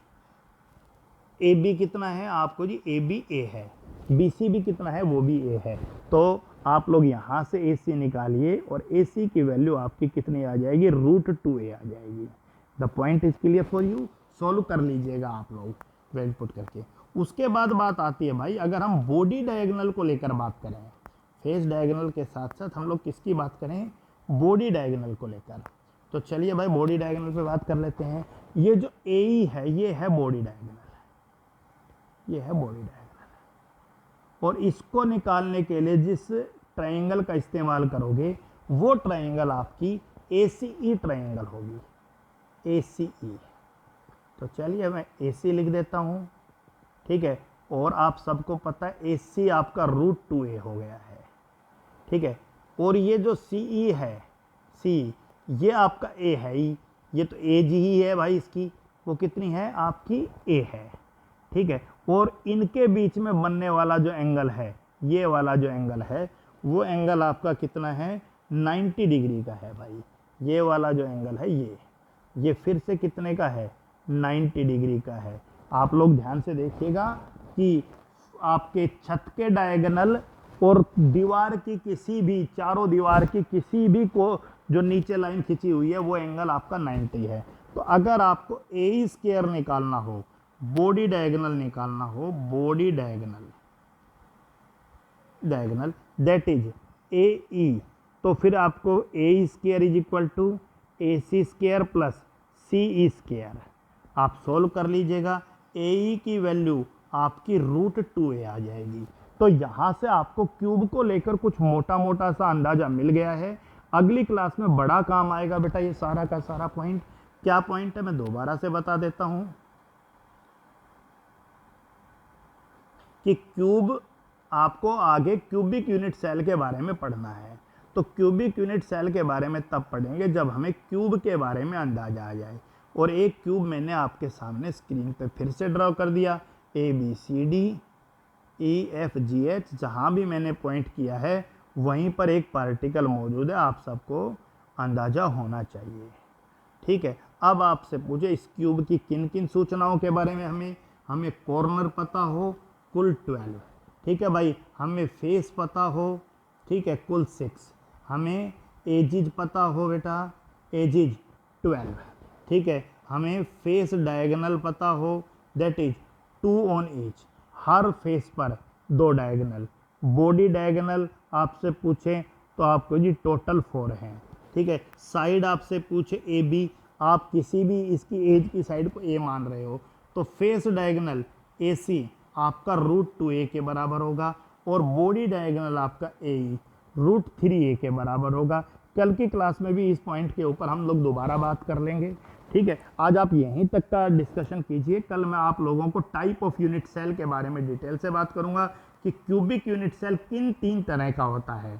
ए बी कितना है, आपको जी ए बी ए है, बी सी भी कितना है, वो भी ए है, तो आप लोग यहाँ से ए सी निकालिए और ए सी की वैल्यू आपकी कितनी आ जाएगी, √2a आ जाएगी। The point is clear for you, solve कर लीजिएगा आप लोग वेल पुट करके। उसके बाद बात आती है भाई, अगर हम बॉडी डायगोनल को लेकर बात करें, फेस डायगोनल के साथ साथ हम लोग किसकी बात करें, बॉडी डायगोनल को लेकर। तो चलिए भाई बॉडी डायगोनल पे बात कर लेते हैं। ये जो ए है, ये है बॉडी डायगोनल, ये है बॉडी डायगोनल, और इसको निकालने के लिए जिस ट्रायंगल का इस्तेमाल करोगे वो ट्रायंगल आपकी ACE ट्रायंगल होगी, ACE। तो चलिए मैं AC लिख देता हूँ, ठीक है, और आप सबको पता है AC आपका √2a हो गया है। ठीक है, और ये जो CE है, C, ये आपका A है ही, ये तो एज ही है भाई इसकी, वो कितनी है आपकी A है। ठीक है, और इनके बीच में बनने वाला जो एंगल है, ये वाला जो एंगल है, वो एंगल आपका कितना है, 90 डिग्री का है भाई। ये वाला जो एंगल है, ये फिर से कितने का है, 90 डिग्री का है। आप लोग ध्यान से देखिएगा कि आपके छत के डायगोनल और दीवार की किसी भी, चारों दीवार की किसी भी को जो नीचे लाइन खिंची हुई है, वो एंगल आपका 90 है। तो अगर आपको AE स्क्वायर निकालना हो, बॉडी डायगोनल निकालना हो, body diagonal that is AE, तो फिर आपको AE square is equal to AC square plus CE square. आप सोल्व कर लीजिएगा, AE की वैल्यू आपकी √2a आ जाएगी। तो यहाँ से आपको क्यूब को लेकर कुछ मोटा मोटा सा अंदाजा मिल गया है। अगली क्लास में बड़ा काम आएगा बेटा ये सारा का सारा पॉइंट। क्या पॉइंट है मैं दोबारा से बता देता हूँ कि क्यूब, आपको आगे क्यूबिक यूनिट सेल के बारे में पढ़ना है। तो क्यूबिक यूनिट सेल के बारे में तब पढ़ेंगे जब हमें क्यूब के बारे में अंदाजा आ जाए। और एक क्यूब मैंने आपके सामने स्क्रीन पे फिर से ड्रॉ कर दिया, ABCDEFGH, जहाँ भी मैंने पॉइंट किया है वहीं पर एक पार्टिकल मौजूद है, आप सबको अंदाजा होना चाहिए। ठीक है, अब आपसे पूछे इस क्यूब की किन किन सूचनाओं के बारे में हमें कॉर्नर पता हो कुल 12, ठीक है भाई, हमें फेस पता हो, ठीक है, कुल 6, हमें एजिज पता हो बेटा, एजिज 12, ठीक है, हमें फेस डायगोनल पता हो, that is 2 on each, her face पर 2 डायगोनल। बॉडी डायगोनल आपसे पूछे तो आपको जी टोटल 4 हैं। ठीक है, साइड आपसे पूछे AB, आप किसी भी इसकी एज की साइड को A मान रहे हो, तो फेस डायगोनल AC आपका √2a के बराबर होगा, और बॉडी डायगोनल आपका AE √3a के बराबर होगा। कल की क्लास में भी इस पॉइंट के ऊपर हम लोग दोबारा बात कर लेंगे। ठीक है, आज आप यहीं तक का डिस्कशन कीजिए। कल मैं आप लोगों को टाइप ऑफ यूनिट सेल के बारे में डिटेल से बात करूंगा कि क्यूबिक यूनिट सेल किन 3 तरह का होता है।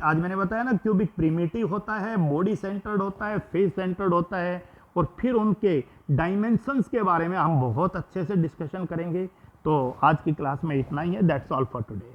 आज मैंने बताया ना, क्यूबिक प्रिमिटिव होता है, बॉडी सेंटर्ड होता है, फेस सेंटर्ड होता है, और फिर उनके डायमेंशंस के बारे में हम बहुत अच्छे से डिस्कशन करेंगे। तो आज की क्लास में इतना ही है। That's all for today.